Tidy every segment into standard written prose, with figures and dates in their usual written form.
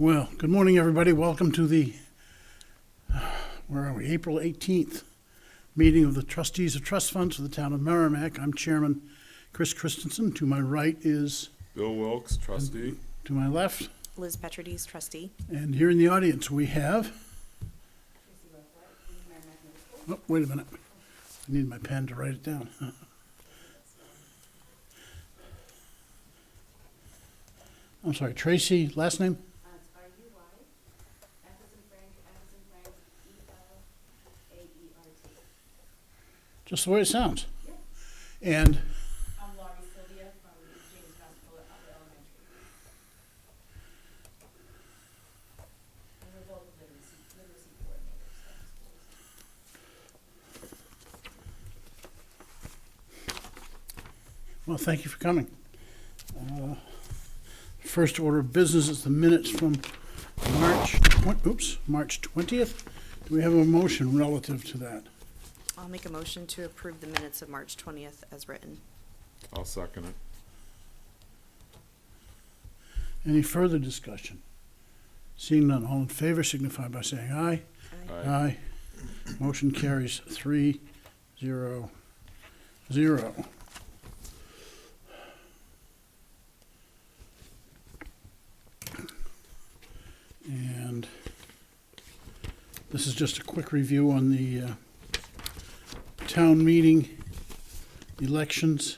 Well, good morning, everybody. Welcome to the, where are we, April 18th meeting of the Trustees of Trust Funds for the Town of Merrimack. I'm Chairman Chris Christensen. To my right is, Bill Wilkes, trustee. to my left, Liz Petrides, trustee. and here in the audience we have, oh, wait a minute. I need my pen to write it down. I'm sorry, Tracy, last name? It's R-U-Y, F as in Frank, E-L-A-E-R-T. Just the way it sounds. Yep. And I'm Laurie Sylvia from James Hospital at Upper Elementary. And we're both literacy coordinators at the schools. well, thank you for coming. First order of business is the minutes from March 20th. Do we have a motion relative to that? I'll make a motion to approve the minutes of March 20th as written. I'll second it. Any further discussion? Seeing none, all in favor signify by saying aye. Aye. Motion carries 3-0-0. And this is just a quick review on the town meeting elections.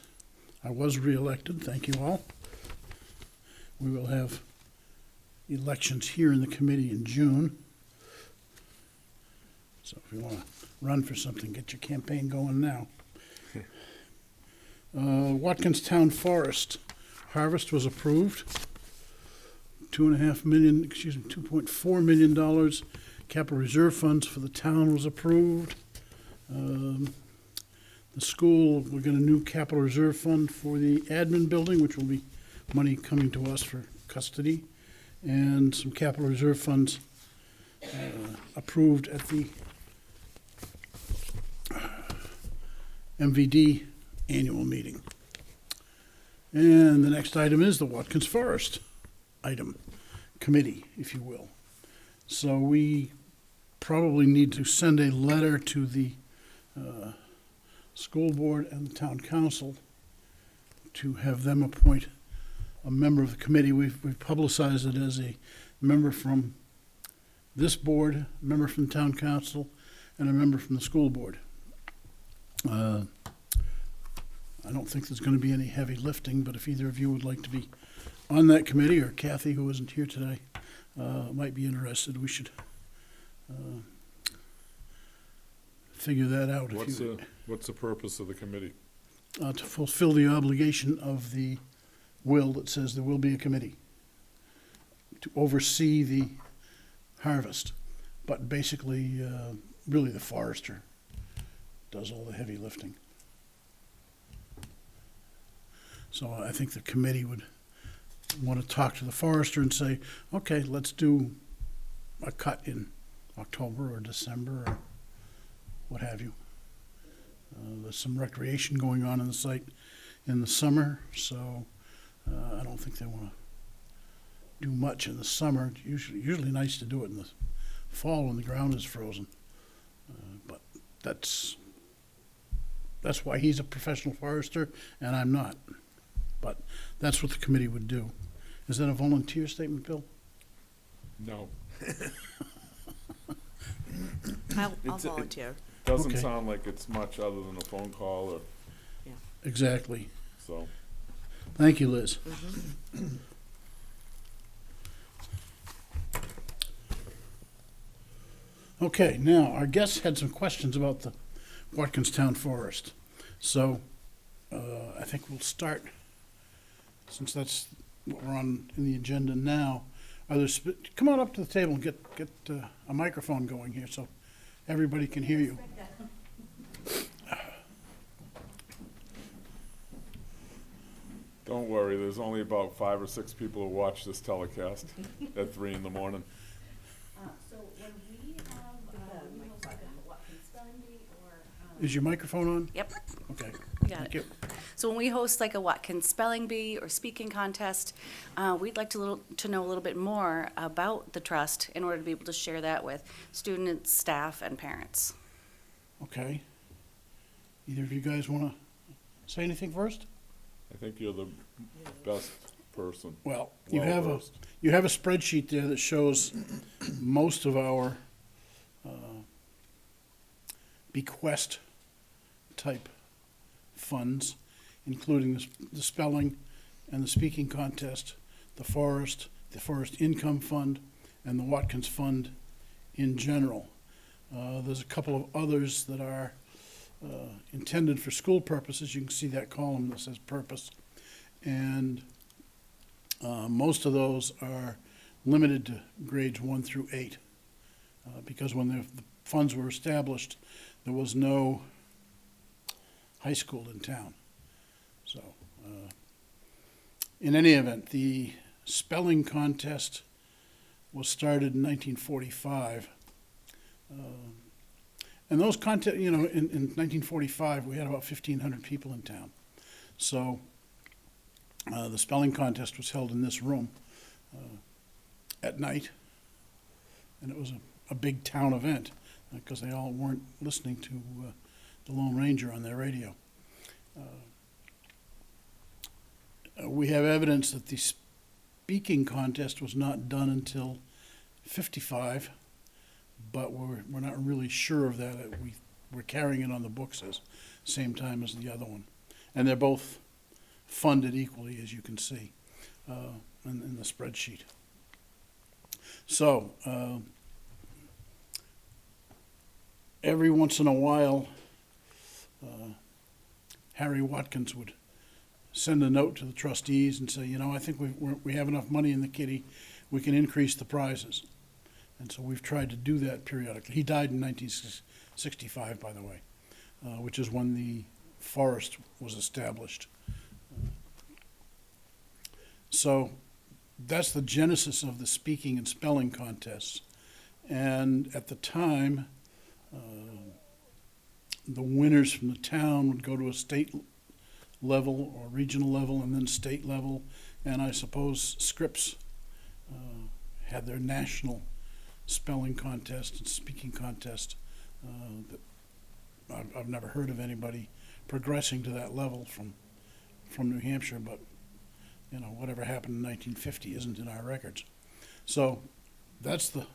I was reelected, thank you all. We will have elections here in the committee in June. So if you want to run for something, get your campaign going now. Watkins Town Forest harvest was approved. $2.4 million capital reserve funds for the town was approved. The school, we're getting a new capital reserve fund for the admin building, which will be money coming to us for custody, and some capital reserve funds approved at the MVD annual meeting. And the next item is the Watkins Forest item, committee, if you will. So we probably need to send a letter to the school board and the town council to have them appoint a member of the committee. We've publicized it as a member from this board, a member from the town council, and a member from the school board. I don't think there's going to be any heavy lifting, but if either of you would like to be on that committee, or Kathy, who isn't here today, might be interested, we should figure that out. What's the purpose of the committee? To fulfill the obligation of the will that says there will be a committee to oversee the harvest. But basically, really the forester does all the heavy lifting. So I think the committee would want to talk to the forester and say, okay, let's do a cut in October or December or what have you. There's some recreation going on in the site in the summer, so I don't think they want to do much in the summer. It's usually nice to do it in the fall when the ground is frozen. But that's why he's a professional forester and I'm not. But that's what the committee would do. Is that a volunteer statement, Bill? No. I'll It volunteer. doesn't Okay. sound like it's much other than a phone call or Exactly. so. Thank you, Liz. Mhm. Okay, now, our guests had some questions about the Watkins Town Forest. So I think we'll start, since that's what we're on in the agenda now. Come on up to the table and get a microphone going here so everybody can hear you. Don't worry, there's only about 5 or 6 people who watch this telecast at 3 in the morning. So when we have, we host like a Watkins spelling bee or. Is your microphone on? Yep, Okay. got Thank it. you. So when we host like a Watkins Spelling Bee or speaking contest, we'd like to know a little bit more about the trust in order to be able to share that with students, staff, and parents. Okay. Either of you guys want to say anything first? I think you're the best person. Well, Well-versed. you have a spreadsheet there that shows most of our bequest type funds, including the spelling and the speaking contest, the forest income fund, and the Watkins Fund in general. There's a couple of others that are intended for school purposes. You can see that column that says purpose. And most of those are limited to grades 1 through 8. Because when the funds were established, there was no high school in town. So, in any event, the spelling contest was started in 1945. And those contests, in 1945, we had about 1,500 people in town. So the spelling contest was held in this room at night. And it was a big town event because they all weren't listening to the Lone Ranger on their radio. We have evidence that the speaking contest was not done until 55, but we're not really sure of that. We're carrying it on the books as same time as the other one. And they're both funded equally, as you can see in the spreadsheet. So, every once in a while, Harry Watkins would send a note to the trustees and say, I think we have enough money in the kitty, we can increase the prizes. And so we've tried to do that periodically. He died in 1965, by the way, which is when the forest was established. So that's the genesis of the speaking and spelling contests. And at the time, the winners from the town would go to a state level or regional level and then state level. And I suppose Scripps had their national spelling contest and speaking contest. That I've never heard of anybody progressing to that level from New Hampshire, but whatever happened in 1950 isn't in our records. So that's the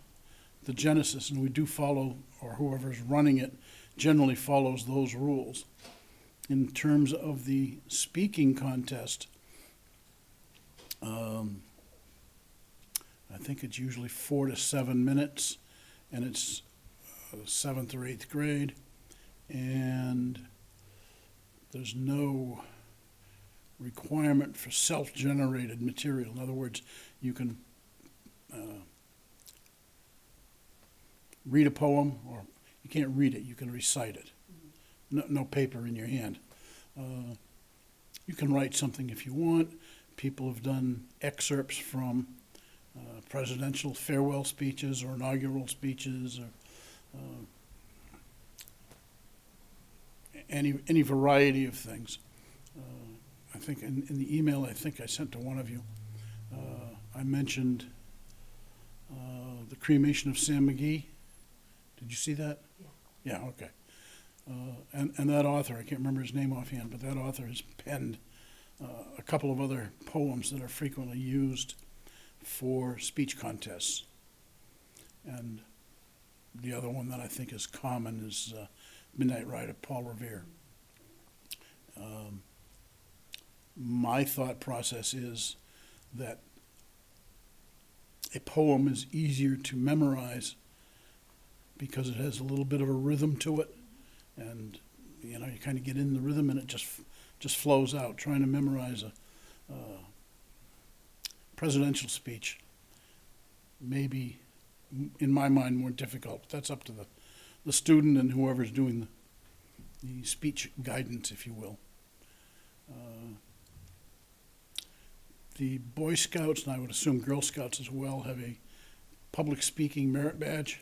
genesis, and we do follow, or whoever's running it generally follows those rules. In terms of the speaking contest, I think it's usually 4 to 7 minutes, and it's 7th or 8th grade, and there's no requirement for self-generated material. In other words, you can read a poem, or you can't read it, you can recite it. No paper in your hand. You can write something if you want. People have done excerpts from presidential farewell speeches or inaugural speeches, or any variety of things. I think in the email I think I sent to one of you, I mentioned the cremation of Sam McGee. Did you see that? Yeah. Yeah, okay. And that author, I can't remember his name offhand, but that author has penned a couple of other poems that are frequently used for speech contests. And the other one that I think is common is Midnight Ride of Paul Revere. My thought process is that a poem is easier to memorize because it has a little bit of a rhythm to it, and you kind of get in the rhythm and it just flows out. Trying to memorize a presidential speech may be, in my mind, more difficult. That's up to the student and whoever's doing the speech guidance, if you will. The Boy Scouts, and I would assume Girl Scouts as well, have a public speaking merit badge.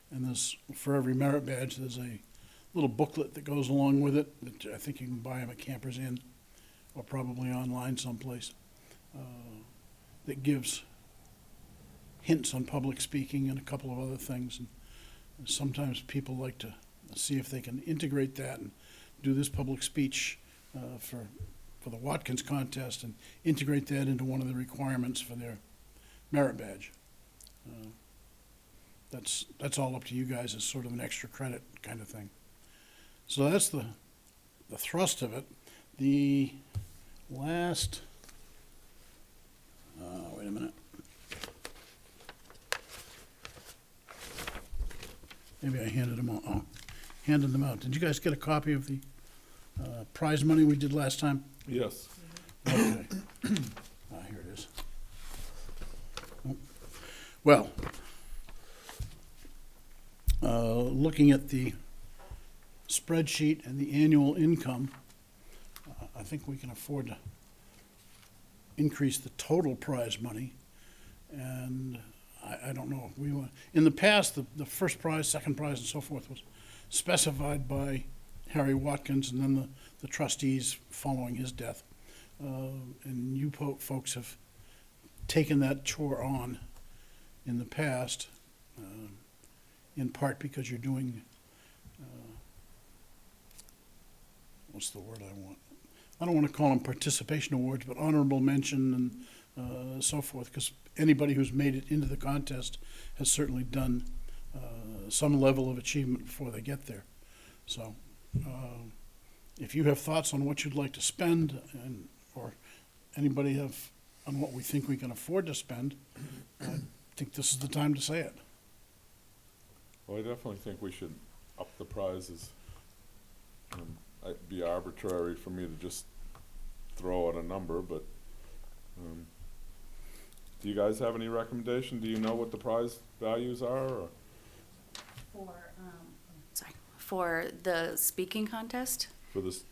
And for every merit badge, there's a little booklet that goes along with it that I think you can buy them at Campers Inn. or probably online someplace, that gives hints on public speaking and a couple of other things. And sometimes people like to see if they can integrate that and do this public speech for the Watkins contest and integrate that into one of the requirements for their merit badge. That's all up to you guys as sort of an extra credit kind of thing. So that's the thrust of it. The last, wait a minute. Maybe I handed them out. Oh, handed them out. Did you guys get a copy of the prize money we did last time? Yes. Okay. Here it is. Oh. Well, looking at the spreadsheet and the annual income, I think we can afford to increase the total prize money. And I don't know if we want, in the past, the first prize, second prize, and so forth was specified by Harry Watkins and then the trustees following his death. And you folks have taken that chore on in the past, in part because you're doing, what's the word I want? I don't want to call them participation awards, but honorable mention and so forth, because anybody who's made it into the contest has certainly done some level of achievement before they get there. So if you have thoughts on what you'd like to spend, or anybody have on what we think we can afford to spend, I think this is the time to say it. Well, I definitely think we should up the prizes. It'd be arbitrary for me to just throw out a number, but do you guys have any recommendation? Do you know what the prize values are? Or? For the speaking contest, For this,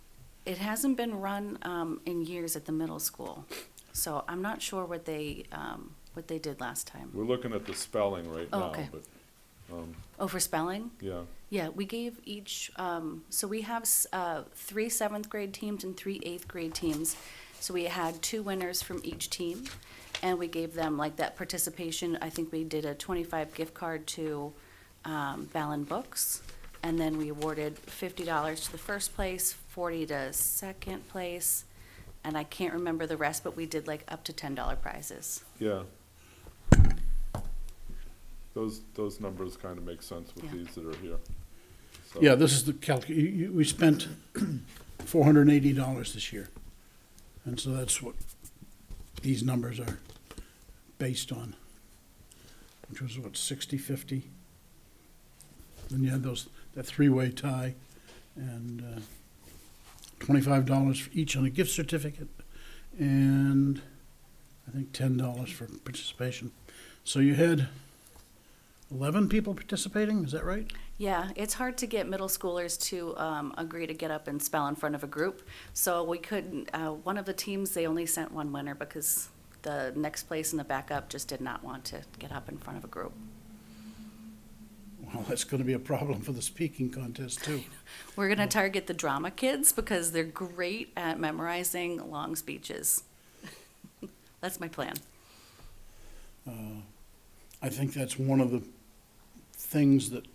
it hasn't been run in years at the middle school, so I'm not sure what they did last time. we're looking at the spelling right Oh, now, okay. but Oh, for spelling? yeah. Yeah, we gave each, so we have 3 7th grade teams and 3 8th grade teams. So we had 2 winners from each team, and we gave them like that participation. I think we did a 25 gift card to Ballin Books, and then we awarded $50 to the first place, 40 to second place, and I can't remember the rest, but we did like up to $10 prizes. Yeah. Those numbers kind of make sense with Yeah. these that are here. So, Yeah, this is the we spent $480 this year. And so that's what these numbers are based on, which was what, 60, 50? Then you had that 3-way tie, and $25 for each on a gift certificate, and I think $10 for participation. So you had 11 people participating, is that right? Yeah, it's hard to get middle schoolers to agree to get up and spell in front of a group. So we couldn't, one of the teams, they only sent 1 winner because the next place and the backup just did not want to get up in front of a group. Well, that's going to be a problem for the speaking contest, too. We're going to target the drama kids because they're great at memorizing long speeches. That's my plan. I think that's one of the things that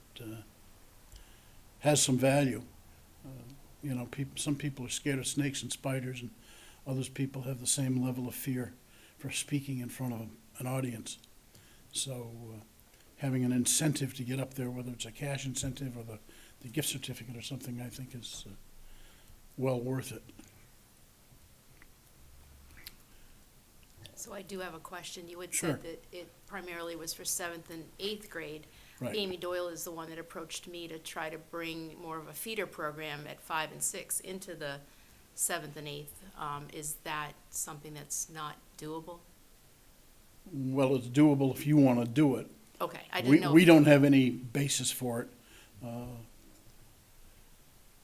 has some value. You know, some people are scared of snakes and spiders, and others people have the same level of fear for speaking in front of an audience. So having an incentive to get up there, whether it's a cash incentive or the gift certificate or something, I think is well worth it. So I do have a question. You had Sure. said that it primarily was for 7th and 8th grade. Right. Amy Doyle is the one that approached me to try to bring more of a feeder program at 5 and 6 into the 7th and 8th. Is that something that's not doable? Well, it's doable if you want to do it. Okay, I didn't know. We don't have any basis for it.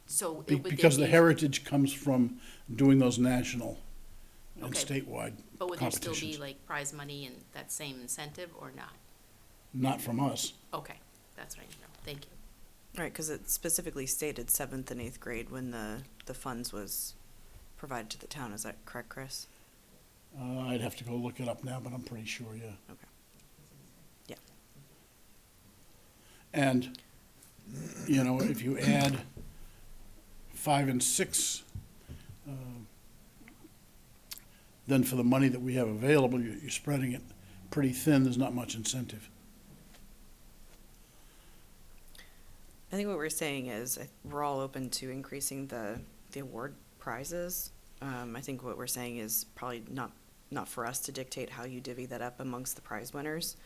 So would there Because the be- heritage comes from doing those national and Okay. statewide But would there still be competitions. like prize money and that same incentive or not? Not from us. Okay, that's what I need to know. Thank you. Right, because it specifically stated 7th and 8th grade when the funds was provided to the town. Is that correct, Chris? I'd have to go look it up now, but I'm pretty sure, yeah. Okay. Yeah. And, you know, if you add 5 and 6, then for the money that we have available, you're spreading it pretty thin. There's not much incentive. I think what we're saying is we're all open to increasing the award prizes. I think what we're saying is probably not for us to dictate how you divvy that up amongst the prize winners.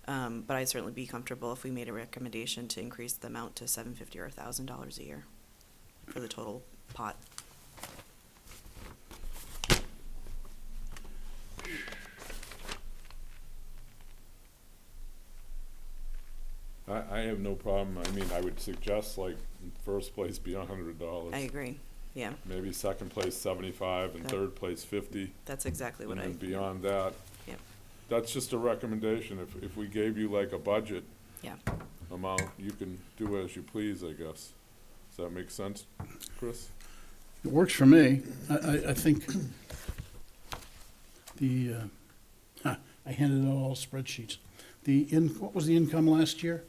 But I'd certainly be comfortable if we made a recommendation to increase the amount to $750 or $1,000 a year for the total pot. I have no problem. I mean, I would suggest like in first place be $100. I agree. Yeah, Maybe second place 75 and That- third place 50. that's exactly what And I. then beyond that, Yep. that's just a recommendation. If we gave you like a budget Yeah. amount, you can do as you please, I guess. Does that make sense, Chris? It works for me. I think I handed out all spreadsheets. What was the income last year?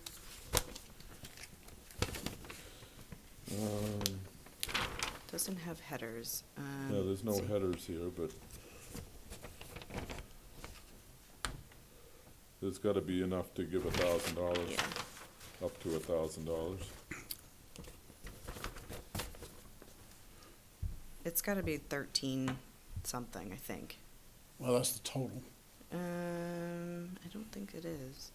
Doesn't have headers. Yeah, there's no let's see. headers here, but there's gotta be enough to give $1,000, Yeah. up to $1,000. It's got to be 13 something, I think. Well, that's the total. I don't think it is.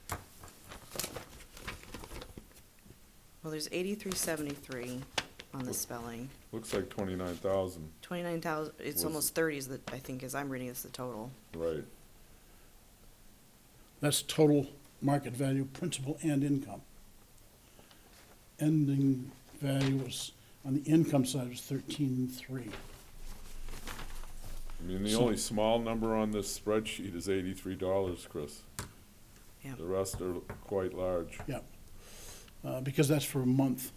Well, there's 8373 on the spelling. Looks like 29,000, 29,000. It's Was- almost 30 is the, I think, as I'm reading, it's the total. right. That's total market value, principal and income. Ending value was, on the income side, was 13.3. I mean, the So- only small number on this spreadsheet is $83, Chris. Yeah. The rest are quite large, Because that's for a month.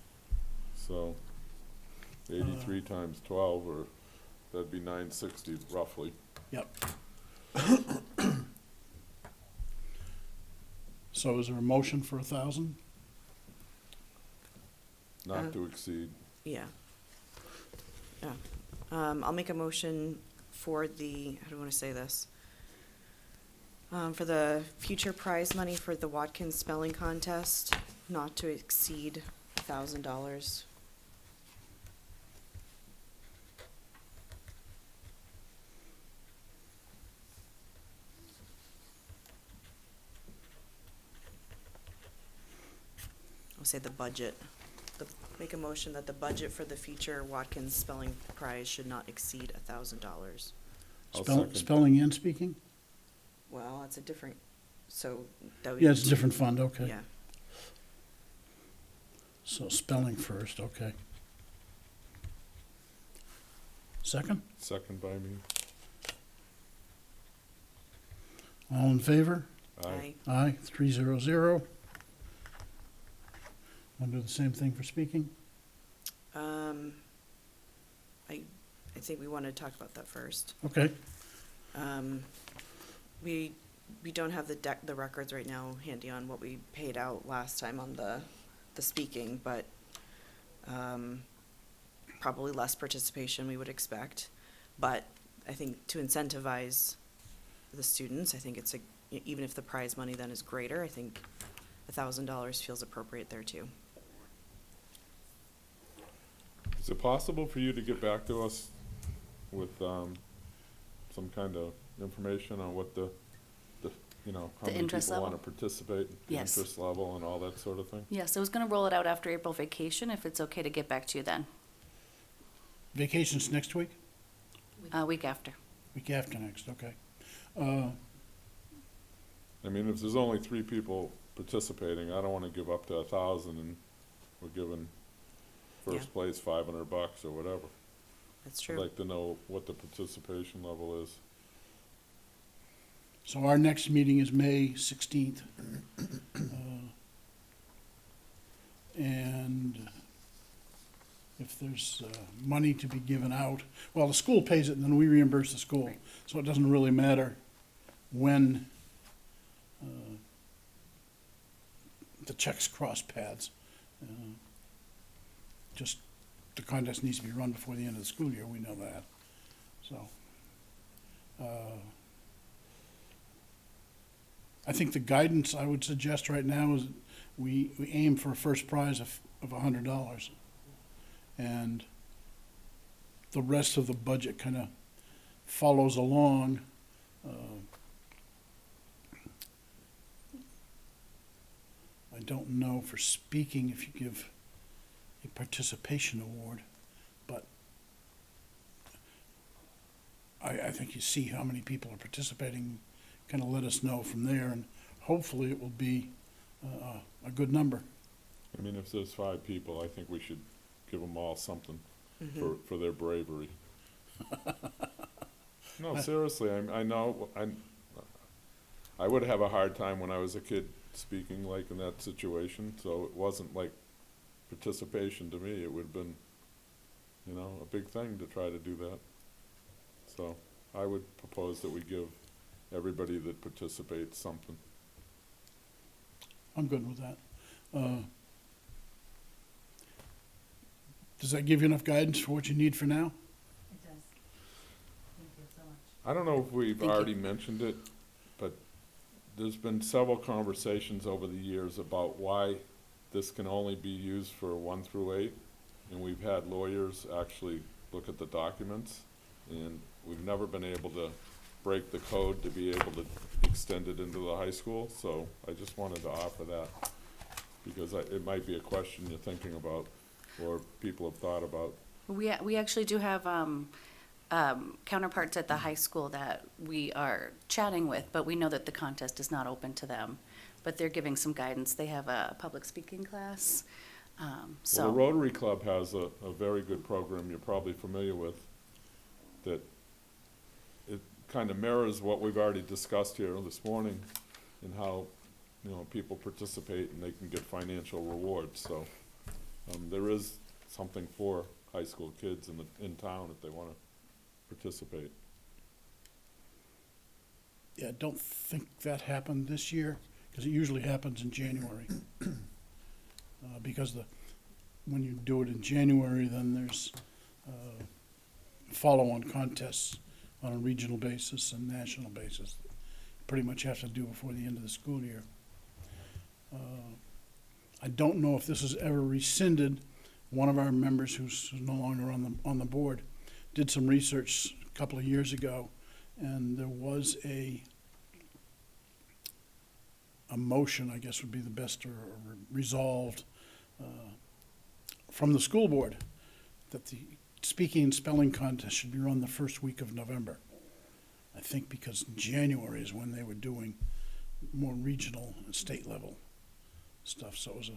so 83 times 12, or that'd be 960 roughly. Yep. So is there a motion for 1,000? Not to exceed. Yeah. Yeah. I'll make a motion for the, how do I want to say this? For the future prize money for the Watkins Spelling Contest, not to exceed $1,000. I'll say the budget. Make a motion that the budget for the future Watkins Spelling Prize should not exceed $1,000. I'll second. Spelling and speaking? Well, that's a different, so that would. Yeah, it's a different fund, okay. Yeah. So spelling first, okay. Second? Second by me. All in favor? Aye. Aye, 300. Want to do the same thing for speaking? I think we want to talk about that first. Okay, We don't have the records right now handy on what we paid out last time on the speaking, but probably less participation we would expect. But I think to incentivize the students, I think it's even if the prize money then is greater, I think $1,000 feels appropriate there too. Is it possible for you to get back to us with some kind of information on what the you know, how The many interest people want level? to participate, the Yes. interest level and all that sort of thing? Yes, I was gonna roll it out after April vacation, if it's okay to get back to you then, vacation's next week? week after. Week after next, okay. I mean, if there's only 3 people participating, I don't want to give up to 1,000 and we're giving first Yeah. place $500 or whatever. That's I'd true. like to know what the participation level is. So our next meeting is May 16th. And if there's money to be given out, well, the school pays it and then we reimburse the school. Right. So it doesn't really matter when the checks cross paths. Just the contest needs to be run before the end of the school year, we know that. So, I think the guidance I would suggest right now is we aim for a first prize of $100. And the rest of the budget kind of follows along. I don't know for speaking if you give a participation award, but I think you see how many people are participating, kind of let us know from there, and hopefully it will be a good number. I mean, if there's 5 people, I think we should give them all something Mm-hmm. for their bravery. No, seriously, I know, I would have a hard time when I was a kid speaking like in that situation, so it wasn't like participation to me. It would have been, you know, a big thing to try to do that. So I would propose that we give everybody that participates something. I'm good with that. Does that give you enough guidance for what you need for now? It does. Thank you so much. I don't know if we've Thank you. already mentioned it, but there's been several conversations over the years about why this can only be used for 1 through 8. And we've had lawyers actually look at the documents, and we've never been able to break the code to be able to extend it into the high school. So I just wanted to offer that, because it might be a question you're thinking about, or people have thought about. We actually do have counterparts at the high school that we are chatting with, but we know that the contest is not open to them. But they're giving some guidance. They have a public speaking class. Well, the So, Rotary Club has a very good program you're probably familiar with, that it kind of mirrors what we've already discussed here this morning, and how, you know, people participate and they can get financial rewards. So there is something for high school kids in town if they want to participate. Yeah, I don't think that happened this year, because it usually happens in January. Because when you do it in January, then there's follow-on contests on a regional basis and national basis. Pretty much have to do before the end of the school year. I don't know if this is ever rescinded. One of our members, who's no longer on the board, did some research a couple of years ago, and there was a motion, I guess would be the best, or resolved from the school board, that the speaking and spelling contest should be run the first week of November. I think because January is when they were doing more regional and state level stuff, so it was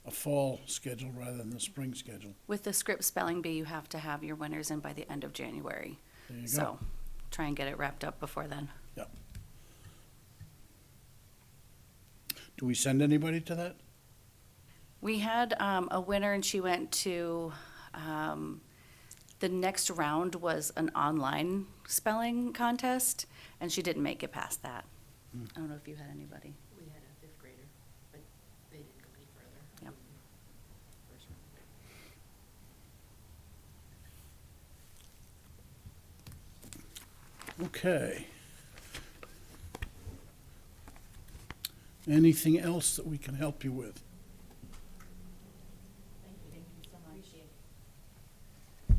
a fall schedule rather than the spring schedule. with the script spelling bee, you have to have your winners in by the end of January. There you go. So, try and get it wrapped up before then. Yep. Do we send anybody to that? We had a winner, and she went to, the next round was an online spelling contest, and she didn't make it past that. I don't know if you had anybody. We had a 5th grader, but they didn't go any further. Yep. First round. Okay. Anything else that we can help you with? Thank you so much.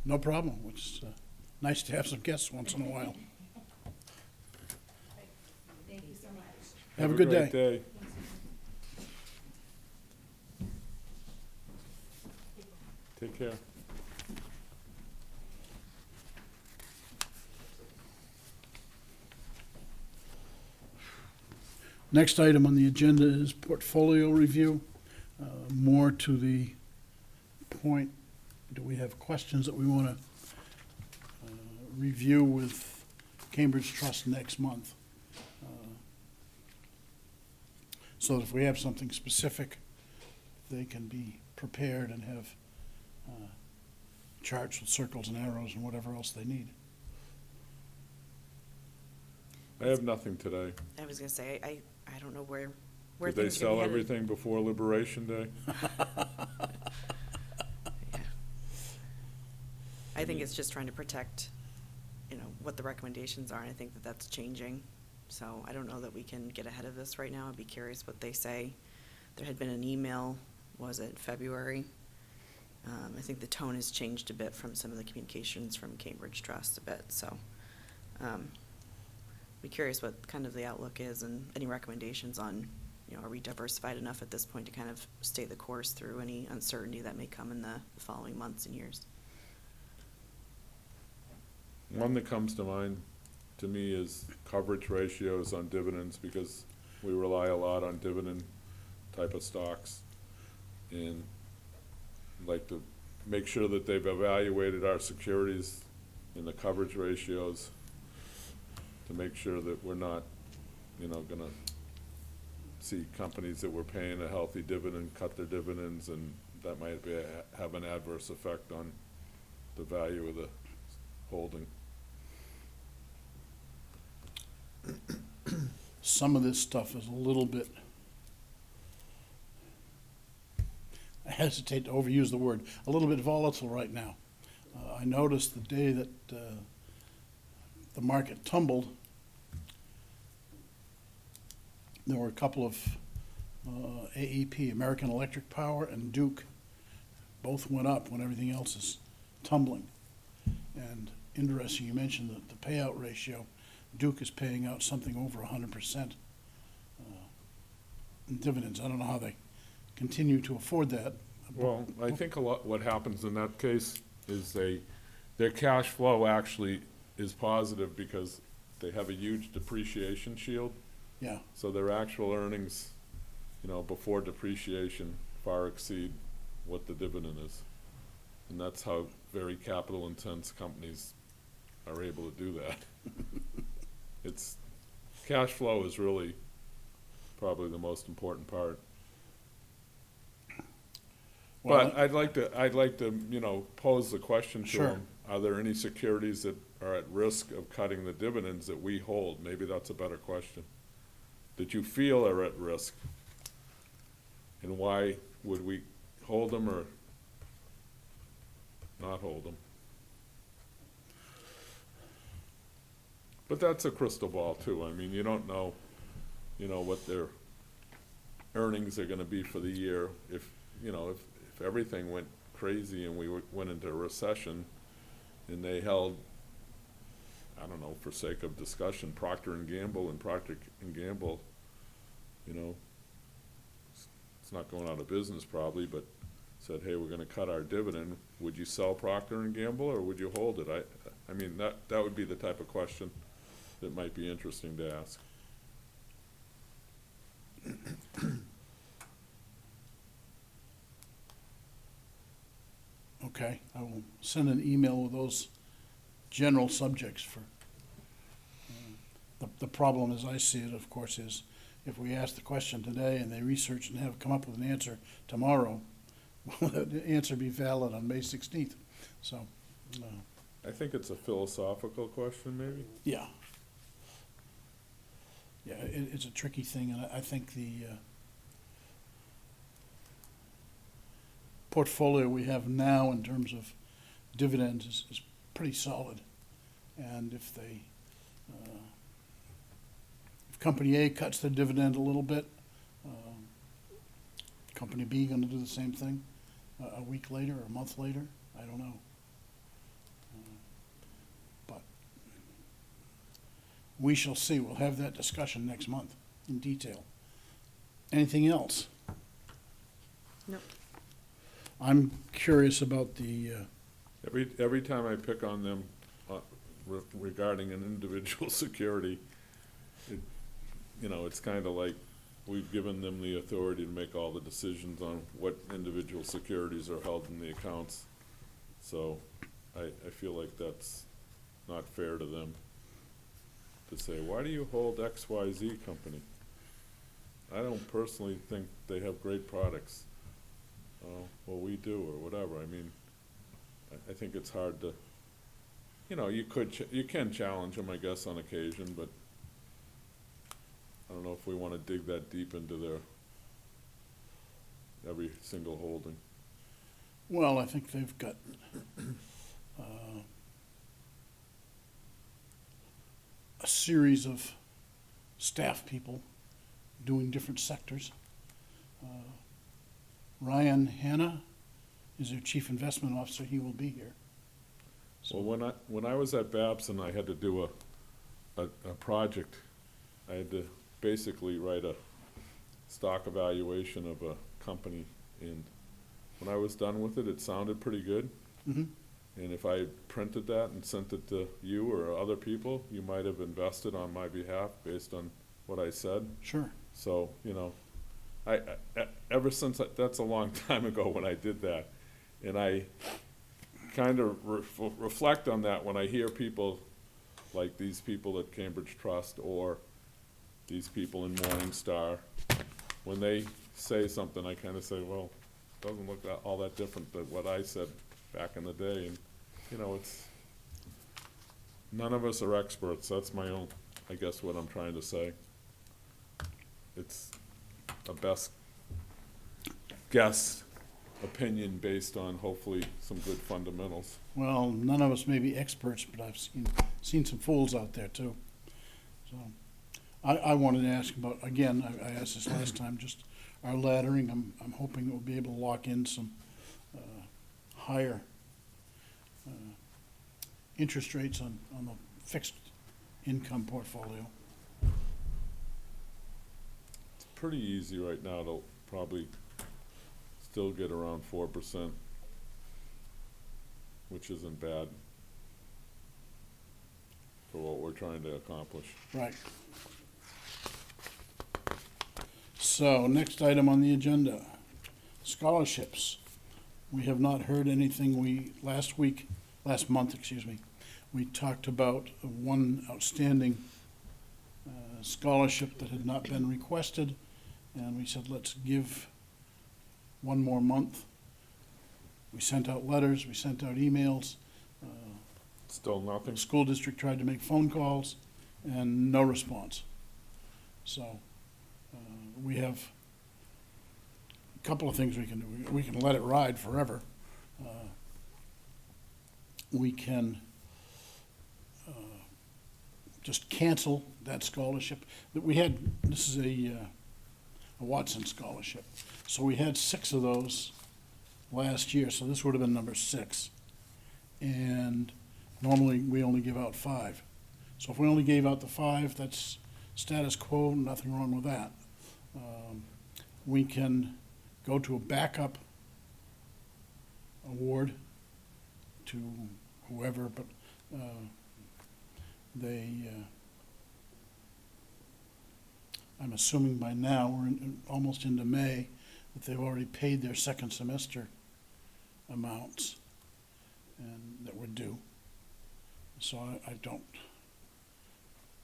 No problem. It's nice to have some guests once in a while. Thank you so much. Have a good great day. day. Take care. Next item on the agenda is portfolio review. More to the point, do we have questions that we want to review with Cambridge Trust next month? So if we have something specific they can be prepared and have charts with circles and arrows and whatever else they need. I have nothing today. I was gonna say, I don't know where Did they things are gonna sell be headed. everything before Liberation Day? Yeah. I think it's just trying to protect, what the recommendations are, and I think that that's changing. So I don't know that we can get ahead of this right now. I'd be curious what they say. There had been an email, was it February? I think the tone has changed a bit from some of the communications from Cambridge Trust a bit, so. Be curious what kind of the outlook is and any recommendations on, are we diversified enough at this point to kind of stay the course through any uncertainty that may come in the following months and years? One that comes to mind to me is coverage ratios on dividends, because we rely a lot on dividend type of stocks. And I'd like to make sure that they've evaluated our securities in the coverage ratios to make sure that we're not, gonna see companies that were paying a healthy dividend cut their dividends, and that might have an adverse effect on the value of the holding. Some of this stuff is a little bit, I hesitate to overuse the word, a little bit volatile right now. I noticed the day that the market tumbled, there were a couple of AEP, American Electric Power, and Duke, both went up when everything else is tumbling. And interesting, you mentioned the payout ratio. Duke is paying out something over 100% in dividends. I don't know how they continue to afford that. Well, I think what happens in that case is their cash flow actually is positive because they have a huge depreciation shield. Yeah, So their actual earnings, before depreciation far exceed what the dividend is. And that's how very capital intense companies are able to do that. Cash flow is really probably the most important part. Well, But I'd like to, pose the question to Sure. them. Are there any securities that are at risk of cutting the dividends that we hold? Maybe that's a better question. That you feel are at risk? And why would we hold them or not hold them? But that's a crystal ball too. I mean, you don't know, what their earnings are gonna be for the year. If everything went crazy and we went into a recession and they held, I don't know, for sake of discussion, Procter and Gamble, it's not going out of business probably, but said, hey, we're gonna cut our dividend, would you sell Procter and Gamble or would you hold it? I mean, that would be the type of question that might be interesting to ask. okay, I will send an email with those general subjects for, the problem as I see it, of course, is if we ask the question today and they research and have come up with an answer tomorrow, will the answer be valid on May 16th? So, I think it's a philosophical question, maybe. yeah. Yeah, it's a tricky thing, and I think the portfolio we have now in terms of dividends is pretty solid. And if Company A cuts their dividend a little bit, Company B gonna do the same thing a week later or a month later? I don't know. But we shall see. We'll have that discussion next month in detail. Anything else? Nope. I'm curious about the, Every time I pick on them regarding an individual security, it's kind of like we've given them the authority to make all the decisions on what individual securities are held in the accounts. So I feel like that's not fair to them to say, why do you hold XYZ company? I don't personally think they have great products. oh, well, we do, or whatever. I mean, I think it's hard to, you know, you can challenge them, I guess, on occasion, but I don't know if we wanna dig that deep into their, every single holding. Well, I think they've got a series of staff people doing different sectors. Ryan Hanna is their chief investment officer. He will be here. So, Well, when I was at Babson, I had to do a project. I had to basically write a stock evaluation of a company, and when I was done with it, it sounded pretty good. mhm. And if I printed that and sent it to you or other people, you might have invested on my behalf based on what I said. Sure. So, you know, ever since, that's a long time ago when I did that. And I kind of reflect on that when I hear people like these people at Cambridge Trust or these people in Morningstar. When they say something, I kind of say, well, it doesn't look all that different than what I said back in the day. And, you know, none of us are experts. That's my own, I guess, what I'm trying to say. It's a best guess opinion based on hopefully some good fundamentals. Well, none of us may be experts, but I've seen some fools out there too. So, I wanted to ask about, again, I asked this last time, just our laddering. I'm hoping we'll be able to lock in some higher interest rates on the fixed income portfolio. It's pretty easy right now to probably still get around 4%, which isn't bad for what we're trying to accomplish. Right. So, next item on the agenda, scholarships. We have not heard anything. Last month, we talked about one outstanding scholarship that had not been requested, and we said, let's give one more month. We sent out letters, we sent out emails. Still nothing? The school district tried to make phone calls, and no response. So, we have a couple of things we can do. We can let it ride forever. We can just cancel that scholarship. This is a Watson scholarship. So we had 6 of those last year, so this would have been number 6. And normally we only give out 5. So if we only gave out the 5, that's status quo, nothing wrong with that. We can go to a backup award to whoever, but I'm assuming by now, we're almost into May, that they've already paid their second semester amounts and that were due. So I don't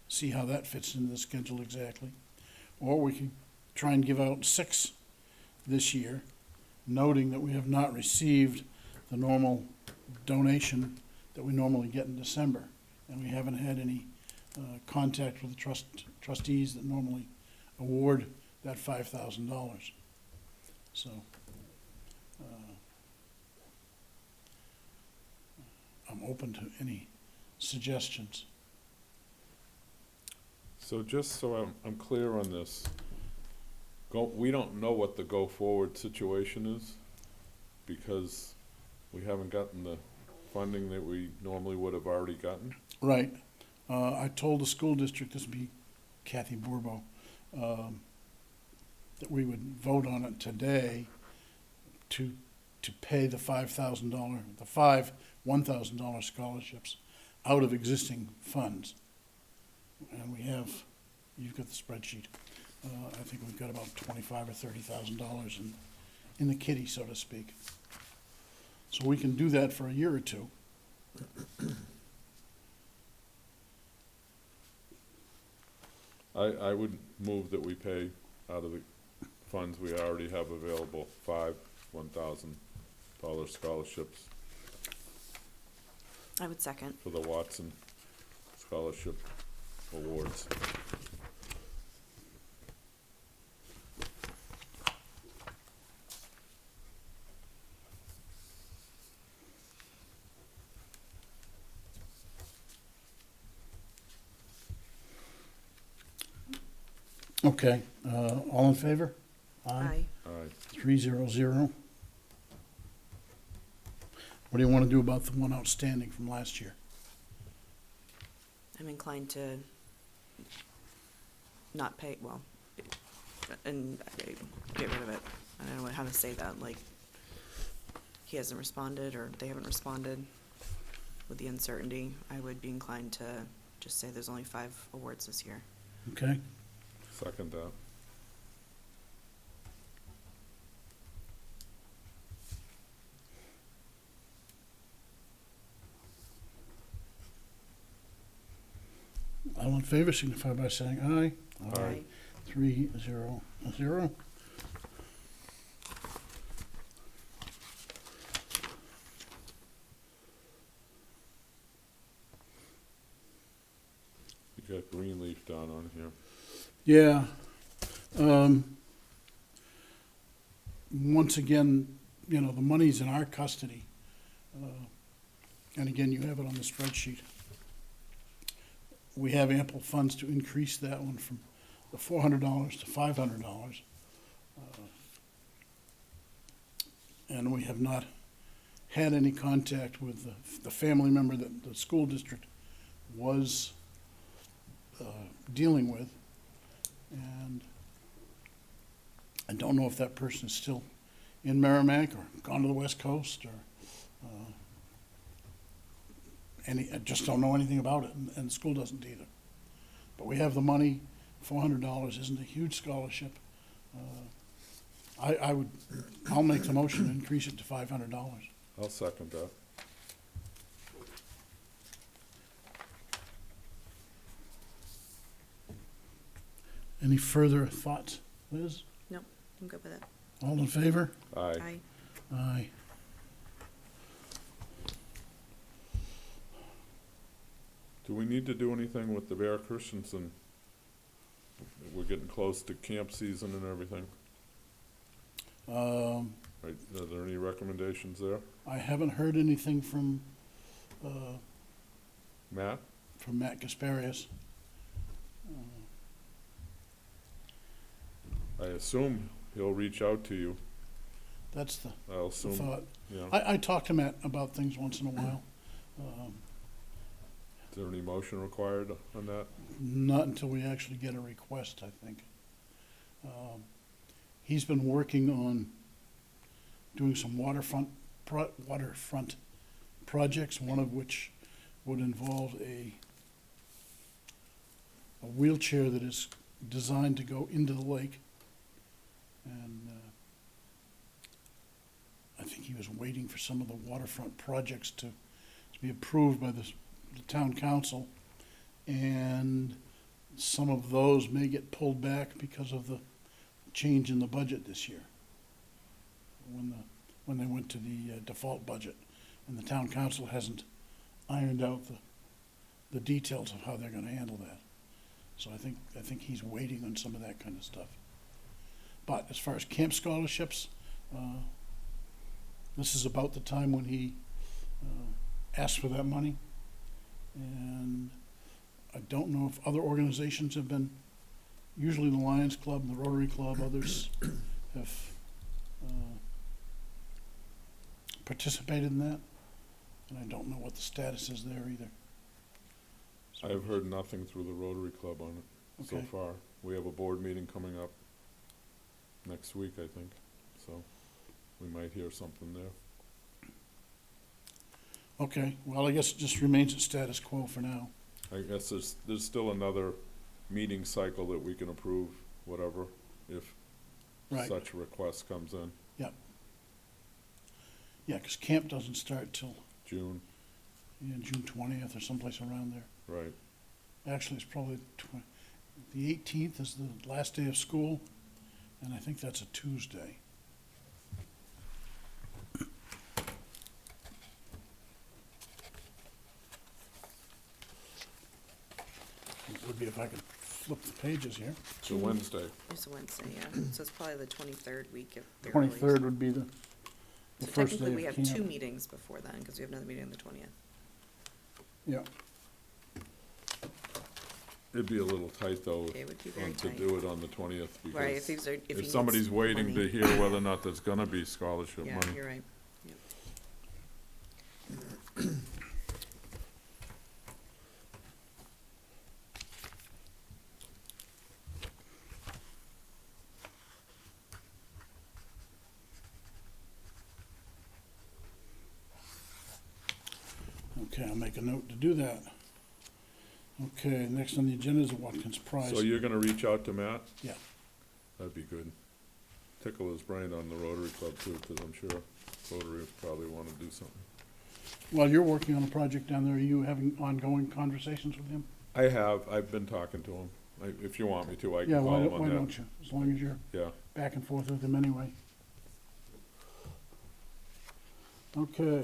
see how that fits into the schedule exactly. Or we could try and give out 6 this year, noting that we have not received the normal donation that we normally get in December. And we haven't had any contact with the trustees that normally award that $5,000. So I'm open to any suggestions. So just so I'm clear on this, we don't know what the go-forward situation is because we haven't gotten the funding that we normally would have already gotten? Right. I told the school district, this would be Kathy Bourbeau, that we would vote on it today to pay the $5,000, the 5 $1,000 scholarships out of existing funds. And we have, you've got the spreadsheet. I think we've got about $25,000 or $30,000 in the kitty, so to speak. So we can do that for a year or two. I would move that we pay out of the funds we already have available, 5 $1,000 scholarships I would second. for the Watson Scholarship Awards. Okay, all in favor? Aye. Aye. 300. What do you want to do about the one outstanding from last year? I'm inclined to not pay, well, and get rid of it. I don't know how to say that, like, he hasn't responded or they haven't responded with the uncertainty. I would be inclined to just say there's only 5 awards this year. Okay, Second that. all in favor signify by saying aye. Aye. 300. You got Greenleaf down on here. Yeah. Once again, you know, the money's in our custody. And again, you have it on the spreadsheet. We have ample funds to increase that one from the $400 to $500. And we have not had any contact with the family member that the school district was dealing with. And I don't know if that person is still in Merrimack or gone to the West Coast or I just don't know anything about it, and the school doesn't either. But we have the money. $400 isn't a huge scholarship. I'll make the motion to increase it to $500. I'll second that. Any further thoughts, Liz? Nope, I'm good with it. All in favor? Aye. Aye. Aye. Do we need to do anything with the Bear Christensen? We're getting close to camp season and everything. Right, are there any recommendations there? I haven't heard anything from Matt? Matt Gasparius. I assume he'll reach out to you. That's the I'll assume, thought. yeah. I talk to Matt about things once in a while. Is there any motion required on that? Not until we actually get a request, I think. He's been working on doing some waterfront projects, one of which would involve a wheelchair that is designed to go into the lake. And I think he was waiting for some of the waterfront projects to be approved by the town council. And some of those may get pulled back because of the change in the budget this year. When they went to the default budget, and the town council hasn't ironed out the details of how they're gonna handle that. So I think he's waiting on some of that kind of stuff. But as far as camp scholarships, this is about the time when he asked for that money. And I don't know if other organizations have been, usually the Lions Club, the Rotary Club, others have participated in that. And I don't know what the status is there either. So- I've heard nothing through the Rotary Club on it so Okay. far. We have a board meeting coming up next week, I think, so we might hear something there. Okay, well, I guess it just remains at status quo for now. I guess there's still another meeting cycle that we can approve, whatever, if Right. such a request comes in, Yeah, because camp doesn't start till June, June 20th or someplace around there. right? Actually, it's probably the 18th is the last day of school, and I think that's a Tuesday. if I could flip the pages here. It's a Wednesday. It's a Wednesday, yeah, so it's probably the 23rd week at the 23rd earliest. would be the So first day technically, of we have camp. 2 meetings before then, because we have another meeting on the 20th. Yeah, It'd be a little tight, though, It would be very to tight. do it on the 20th, Right, if because these are, if he if needs somebody's waiting to money. hear whether or not there's gonna be scholarship Yeah, money. you're right. Yep. okay, I'll make a note to do that. Okay, next on the agenda is the Watkins Prize. So you're gonna reach out to Matt? Yeah. That'd be good. Tickle his brain on the Rotary Club too, because I'm sure Rotary probably wanna do something. While you're working on a project down there, are you having ongoing conversations with him? I've been talking to him. If you want me to, I Yeah, can call him why on that. don't you, as long as you're Yeah, back and forth with him anyway. Okay.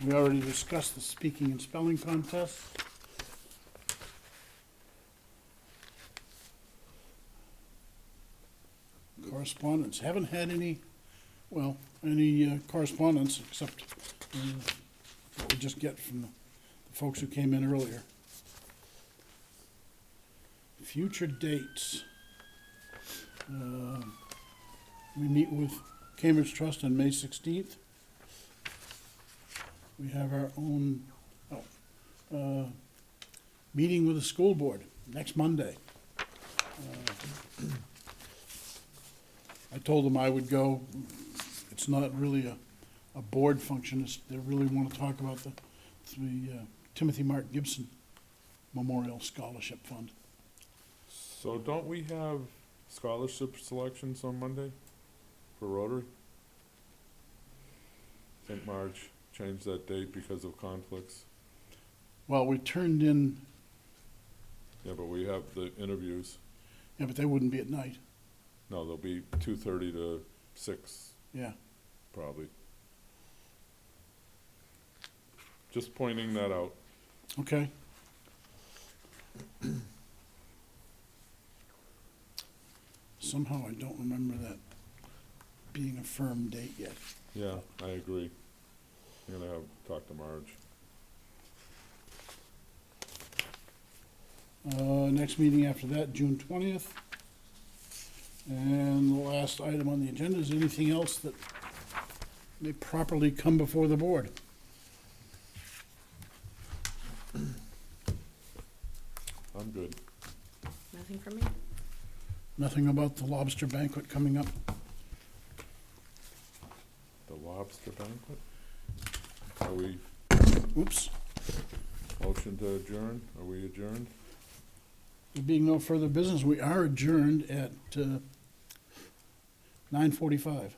We already discussed the speaking and spelling contest. Correspondence, haven't had any correspondence except what we just get from the folks who came in earlier. Future dates. We meet with Cambridge Trust on May 16th. We have our own, meeting with the school board next Monday. I told them I would go. It's not really a board function. They really want to talk about the Timothy Mark Gibson Memorial Scholarship Fund. so don't we have scholarship selections on Monday for Rotary? I think Marge changed that date because of conflicts. Well, we turned in, Yeah, but we have the interviews. yeah, but they wouldn't be at night. No, they'll be 2:30 to 6, Yeah. probably. Just pointing that out. Okay. Somehow I don't remember that being a firm date yet. Yeah, I agree. I'm gonna talk to Marge. Next meeting after that, June 20th. And the last item on the agenda is anything else that may properly come before the board. I'm good. Nothing from me? Nothing about the lobster banquet coming up. The lobster banquet? Are we, Oops. motion to adjourn? Are we adjourned? There being no further business, we are adjourned at 9:45.